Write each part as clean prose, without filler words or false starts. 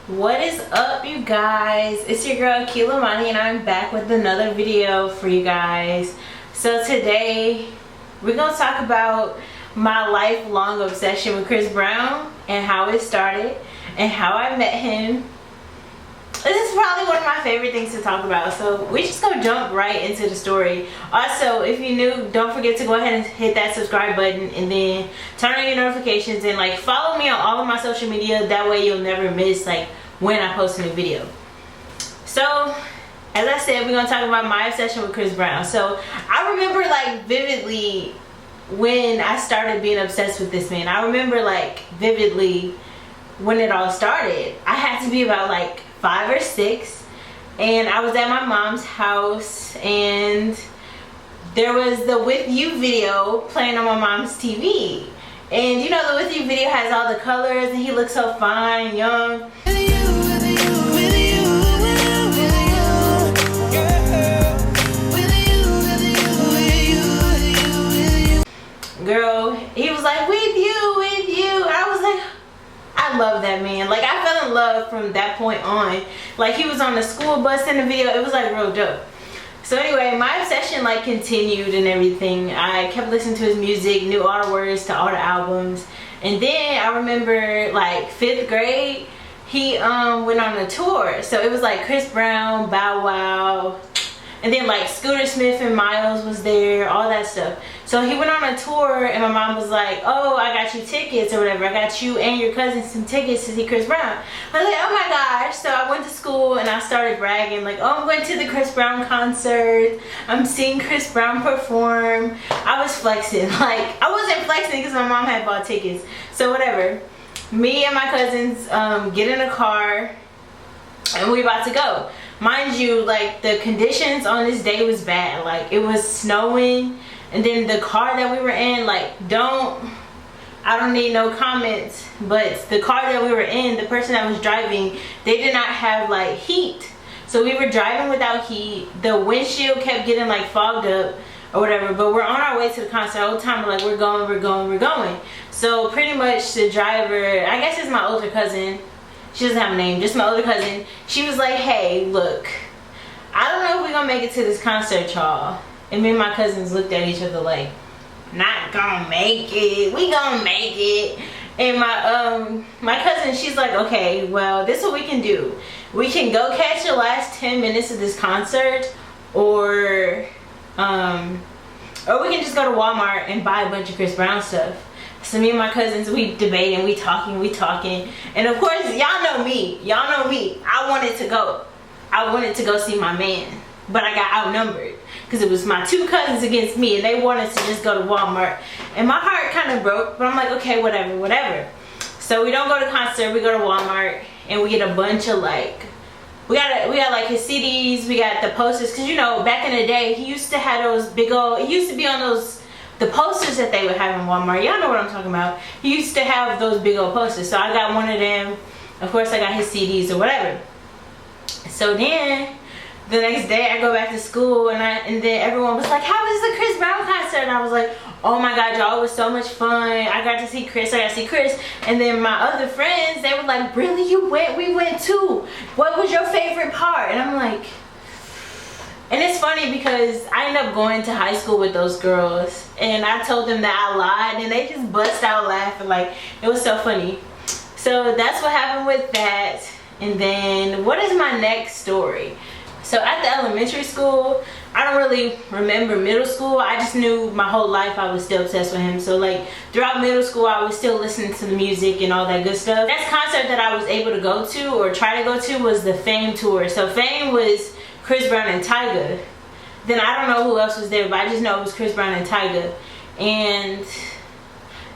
What is up, you guys? It's your girl Kila Money, and I'm back with another video for you guys. So today we're gonna talk about my lifelong obsession with Chris Brown and how it started and how I met him. This is probably one of my favorite things to talk about, so we just gonna jump right into the story. Also, if you're new, don't forget to go ahead and hit that subscribe button and then turn on your notifications and follow me on all of my social media. That way you'll never miss when I post a new video. So as I said, we're gonna talk about my obsession with Chris Brown. So I remember vividly when I started being obsessed with this man. I remember vividly when it all started. I had to be about 5 or 6, and I was at my mom's house, and there was the With You video playing on my mom's TV. And you know, the With You video has all the colors, and he looks so fine and young. Girl, he was like, with you, with you. I was like, I love that man. I fell in love from that point on. He was on the school bus in the video. It was real dope. So anyway, my obsession continued and everything. I kept listening to his music, knew all the words to all the albums. And then I remember 5th grade, he went on a tour. So it was Chris Brown, Bow Wow, and then Scooter Smith and Miles was there, all that stuff. So he went on a tour, and my mom was like, oh, I got you tickets or whatever. I got you and your cousin some tickets to see Chris Brown. I was like, oh my gosh. So I went to school and I started bragging oh, I'm going to the Chris Brown concert. I'm seeing Chris Brown perform. I was flexing. I wasn't flexing because my mom had bought tickets. So whatever. Me and my cousins get in a car and we about to go. Mind you, the conditions on this day was bad. It was snowing, and then the car that we were in, I don't need no comments, but the car that we were in, the person that was driving, they did not have heat. So we were driving without heat. The windshield kept getting fogged up or whatever, but we're on our way to the concert. The whole time we're going, we're going, we're going. So pretty much the driver, I guess it's my older cousin, she doesn't have a name, just my older cousin. She was like, hey, look, I don't know if we're gonna make it to this concert, y'all. And me and my cousins looked at each other not gonna make it, we gonna make it. And my cousin, she's like, okay, well, this is what we can do. We can go catch the last 10 minutes of this concert, or we can just go to Walmart and buy a bunch of Chris Brown stuff. So me and my cousins, we debating, we talking, and of course, y'all know me. I wanted to go see my man, but I got outnumbered because it was my 2 cousins against me, and they wanted to just go to Walmart, and my heart kind of broke. But I'm like, okay, whatever. So we don't go to concert, we go to Walmart, and we get a bunch of we got his CDs, we got the posters, because you know, back in the day, he used to have those big old, he used to be on the posters that they would have in Walmart. Y'all know what I'm talking about. He used to have those big old posters. So I got one of them. Of course, I got his CDs or whatever. So then the next day I go back to school, and then everyone was like, how was the Chris Brown concert? And I was like, oh my god, y'all, it was so much fun. I got to see Chris. And then my other friends, they were like, really, you went? We went too. What was your favorite part? And I'm like, and it's funny because I ended up going to high school with those girls, and I told them that I lied, and they just bust out laughing. It was so funny. So that's what happened with that. And then what is my next story? So at the elementary school, I don't really remember middle school. I just knew my whole life I was still obsessed with him. So throughout middle school, I was still listening to the music and all that good stuff. Next concert that I was able to go to, or try to go to, was the Fame tour. So Fame was Chris Brown and Tyga. Then I don't know who else was there, but I just know it was Chris Brown and Tyga. And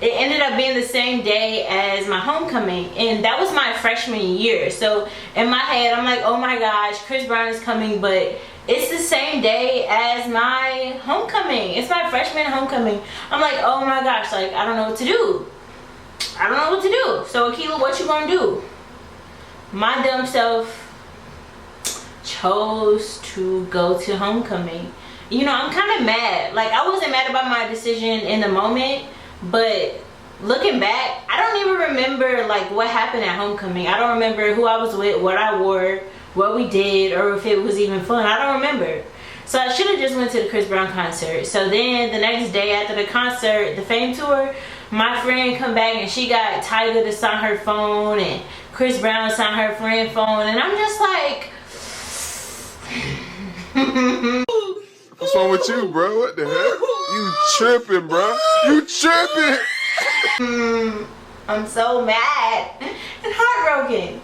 it ended up being the same day as my homecoming, and that was my freshman year. So in my head, I'm like, oh my gosh, Chris Brown is coming, but it's the same day as my homecoming. It's my freshman homecoming. I'm like, oh my gosh, I don't know what to do. So Akila, what you gonna do? My dumb self chose to go to homecoming. You know, I'm kind of mad. I wasn't mad about my decision in the moment, but looking back, I don't even remember like what happened at homecoming. I don't remember who I was with, what I wore, what we did, or if it was even fun. I don't remember. So I should have just went to the Chris Brown concert. So then the next day after the concert, the Fame tour, my friend come back and she got Tyga to sign her phone and Chris Brown signed her friend phone, and I'm just like, what's wrong with you, bro? What the heck? You tripping, bro? You tripping? I'm so mad and heartbroken.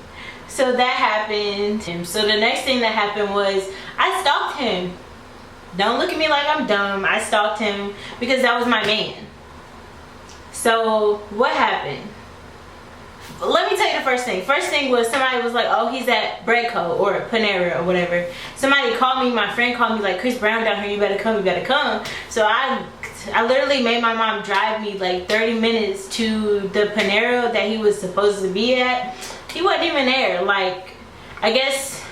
So that happened. So the next thing that happened was I stalked him. Don't look at me like I'm dumb. I stalked him because that was my man. So what happened? Let me tell you the first thing. First thing was somebody was like, oh, he's at Breadco or Panera or whatever. Somebody called me, my friend called me like, Chris Brown down here, you better come, you better come. So I literally made my mom drive me like 30 minutes to the Panera that he was supposed to be at. He wasn't even there. Like, I guess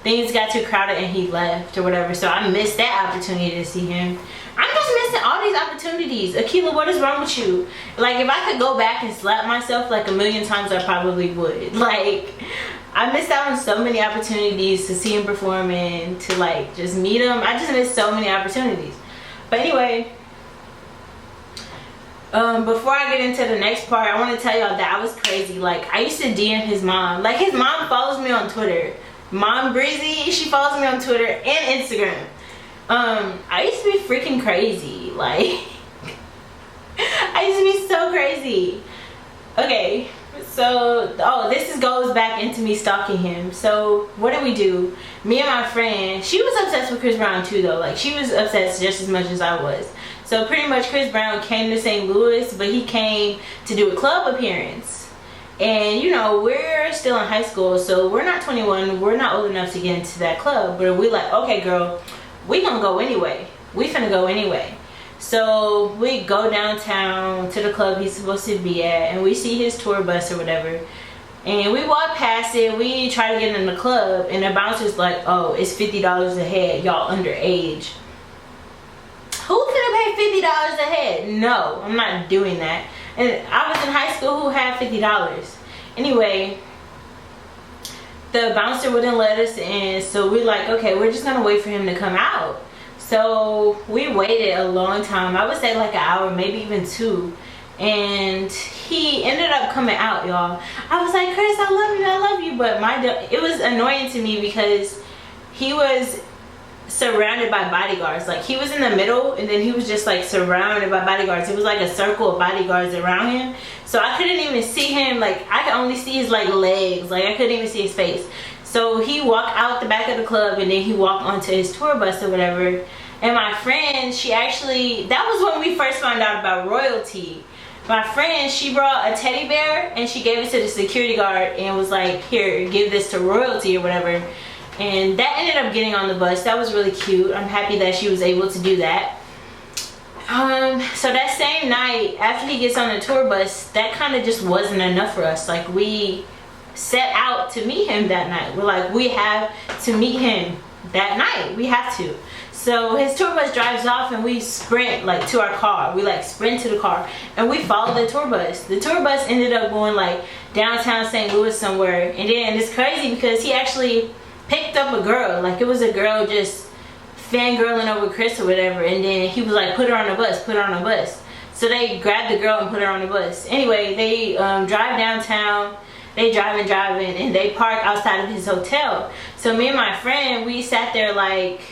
things got too crowded and he left or whatever. So I missed that opportunity to see him. I'm just missing all these opportunities. Akilah, what is wrong with you? Like, if I could go back and slap myself like a million times, I probably would. Like, I missed out on so many opportunities to see him perform and to like just meet him. I just missed so many opportunities. But anyway, before I get into the next part, I want to tell y'all that I was crazy. Like, I used to DM his mom. Like, his mom follows me on Twitter. Mom Breezy, she follows me on Twitter and Instagram. I used to be freaking crazy. Like, I used to be so crazy. Okay, so, oh, this goes back into me stalking him. So, what did we do? Me and my friend, she was obsessed with Chris Brown too, though. Like, she was obsessed just as much as I was. So, pretty much Chris Brown came to St. Louis, but he came to do a club appearance. And, you know, we're still in high school, so we're not 21. We're not old enough to get into that club. But we like, okay, girl, we gonna go anyway. We finna go anyway. So we go downtown to the club he's supposed to be at, and we see his tour bus or whatever. And we walk past it. We try to get in the club, and the bouncer's like, oh, it's $50 a head. Y'all underage. Who could have paid $50 a head? No, I'm not doing that. And I was in high school, who had $50? Anyway, the bouncer wouldn't let us in, so we're like, okay, we're just gonna wait for him to come out. So we waited a long time. I would say like an hour, maybe even 2. And he ended up coming out, y'all. I was like, Chris, I love you. But it was annoying to me because he was surrounded by bodyguards. Like, he was in the middle, and then he was just like surrounded by bodyguards. It was like a circle of bodyguards around him. So I couldn't even see him. Like, I could only see his like legs. Like, I couldn't even see his face. So he walked out the back of the club, and then he walked onto his tour bus or whatever. And my friend, she actually, that was when we first found out about royalty. My friend, she brought a teddy bear and she gave it to the security guard and was like, here, give this to royalty or whatever. And that ended up getting on the bus. That was really cute. I'm happy that she was able to do that. So that same night, after he gets on the tour bus, that kind of just wasn't enough for us. Like, we set out to meet him that night. We're like, we have to meet him that night. We have to. So his tour bus drives off and we sprint like to our car. We like sprint to the car and we follow the tour bus. The tour bus ended up going like downtown St. Louis somewhere. And it's crazy because he actually picked up a girl. Like, it was a girl just fangirling over Chris or whatever. And then he was like, put her on the bus, put her on the bus. So they grabbed the girl and put her on the bus. Anyway, they drive downtown. They driving, and they park outside of his hotel. So me and my friend, we sat there like,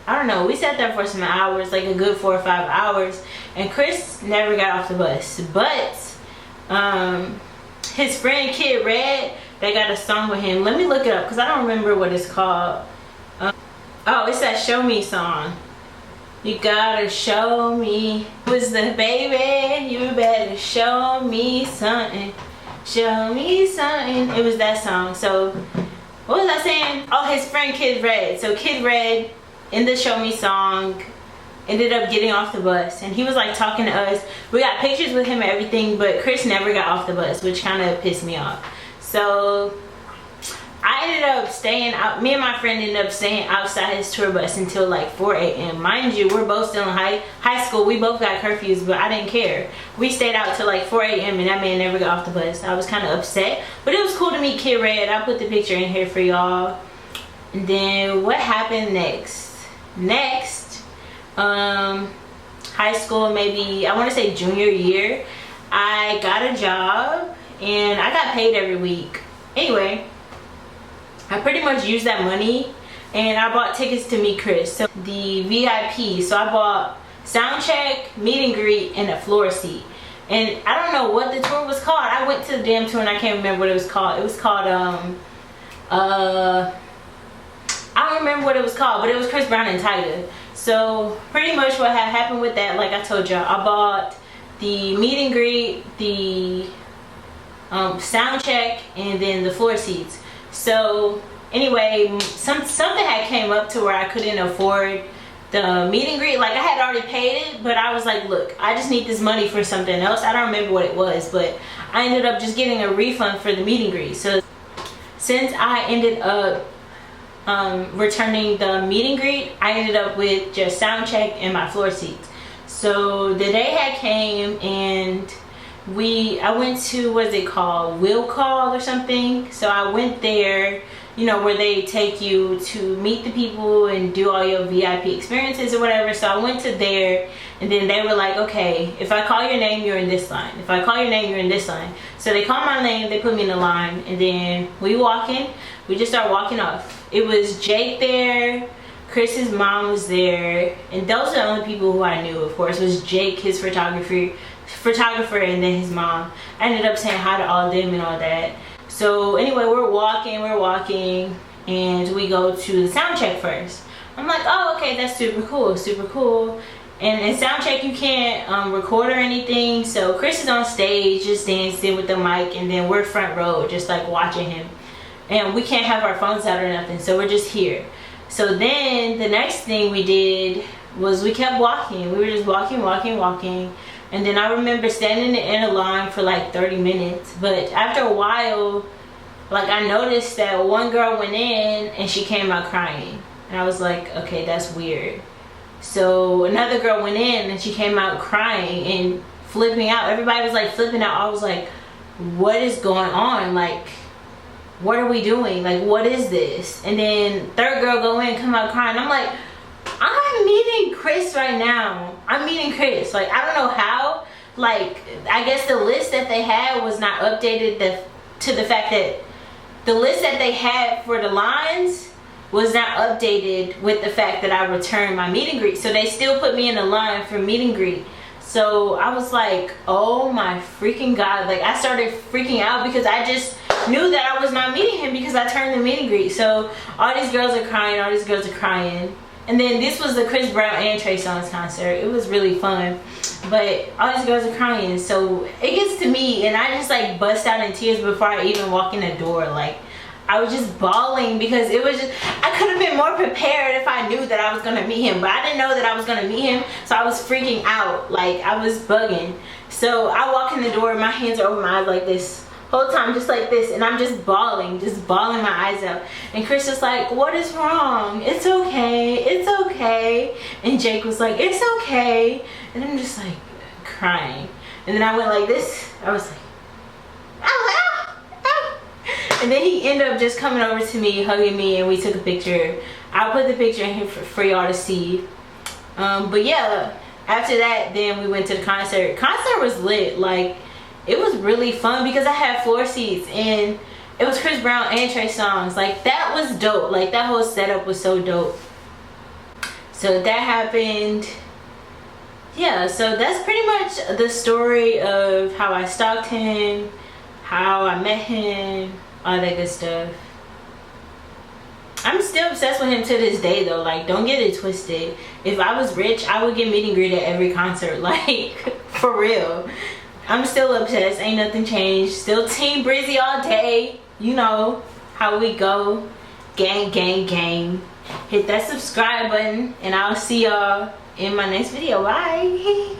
I don't know, we sat there for some hours, like a good 4 or 5 hours, and Chris never got off the bus. But his friend Kid Red, they got a song with him. Let me look it up because I don't remember what it's called. Oh, it's that Show Me song. You gotta show me who's the baby, you better show me something. Show me something. It was that song. So what was I saying? Oh, his friend Kid Red. So Kid Red in the Show Me song ended up getting off the bus, and he was like talking to us. We got pictures with him and everything, but Chris never got off the bus, which kind of pissed me off. So I ended up staying out. Me and my friend ended up staying outside his tour bus until like 4 a.m. Mind you, we're both still in high school. We both got curfews, but I didn't care. We stayed out till like 4 a.m. and that man never got off the bus. I was kind of upset, but it was cool to meet Kid Red. I put the picture in here for y'all. And then what happened next? High school, maybe I want to say junior year, I got a job and I got paid every week. Anyway, I pretty much used that money and I bought tickets to meet Chris, so the VIP. So I bought sound check, meet and greet, and a floor seat. And I don't know what the tour was called. I went to the damn tour and I can't remember what it was called. It was called I don't remember what it was called, but it was Chris Brown and Tyga. So pretty much what had happened with that, like I told y'all, I bought the meet and greet, the sound check, and then the floor seats. So anyway, something had came up to where I couldn't afford the meet and greet. Like I had already paid it, but I was like, look, I just need this money for something else. I don't remember what it was, but I ended up just getting a refund for the meet and greet. So since I ended up returning the meet and greet, I ended up with just sound check and my floor seats. So the day had came and I went to, what is it called, Will Call or something. So I went there, you know, where they take you to meet the people and do all your VIP experiences or whatever. So I went to there and then they were like, okay, if I call your name, you're in this line. If I call your name, you're in this line. So they called my name, they put me in the line, and then we just start walking off. It was Jake there, Chris's mom was there, and those are the only people who I knew, of course. It was Jake, his photographer, and then his mom. I ended up saying hi to all of them and all that. So anyway, we're walking, and we go to the sound check first. I'm like, oh, okay, that's super cool. And in sound check, you can't record or anything. So Chris is on stage, just dancing with the mic, and then we're front row, just like watching him. And we can't have our phones out or nothing, so we're just here. So then the next thing we did was we kept walking. We were just walking. And then I remember standing in a line for like 30 minutes. But after a while, like I noticed that one girl went in and she came out crying. And I was like, okay, that's weird. So another girl went in and she came out crying and flipping out. Everybody was like flipping out. I was like, what is going on? Like, what are we doing? Like, what is this? And then third girl go in, come out crying. I'm like, I'm meeting Chris right now. I'm meeting Chris. Like, I don't know how. Like, I guess the list that they had was not updated to the fact that the list that they had for the lines was not updated with the fact that I returned my meet and greet. So they still put me in the line for meet and greet. So I was like, oh my freaking God. Like, I started freaking out because I just knew that I was not meeting him because I turned the meet and greet. So all these girls are crying, and then this was the Chris Brown and Trey Songz concert. It was really fun, but all these girls are crying. So it gets to me and I just like bust out in tears before I even walk in the door. Like, I was just bawling because it was just, I could have been more prepared if I knew that I was gonna meet him, but I didn't know that I was gonna meet him, so I was freaking out. Like, I was bugging. So I walk in the door, my hands are over my eyes like this whole time, just like this, and I'm just bawling my eyes out. And Chris is like, what is wrong? It's okay. And Jake was like, it's okay. And I'm just like crying. And then I went like this. I was like, ow. And then he ended up just coming over to me, hugging me, and we took a picture. I'll put the picture in here for y'all to see. But yeah, after that, then we went to the concert. Concert was lit. Like, it was really fun because I had floor seats and it was Chris Brown and Trey Songz. Like, that was dope. Like, that whole setup was so dope. So that happened. Yeah, so that's pretty much the story of how I stalked him, how I met him, all that good stuff. I'm still obsessed with him to this day though. Like, don't get it twisted. If I was rich, I would get meet and greet at every concert. Like, for real. I'm still obsessed. Ain't nothing changed. Still Team Brizzy all day. You know how we go. Gang. Hit that subscribe button and I'll see y'all in my next video. Bye.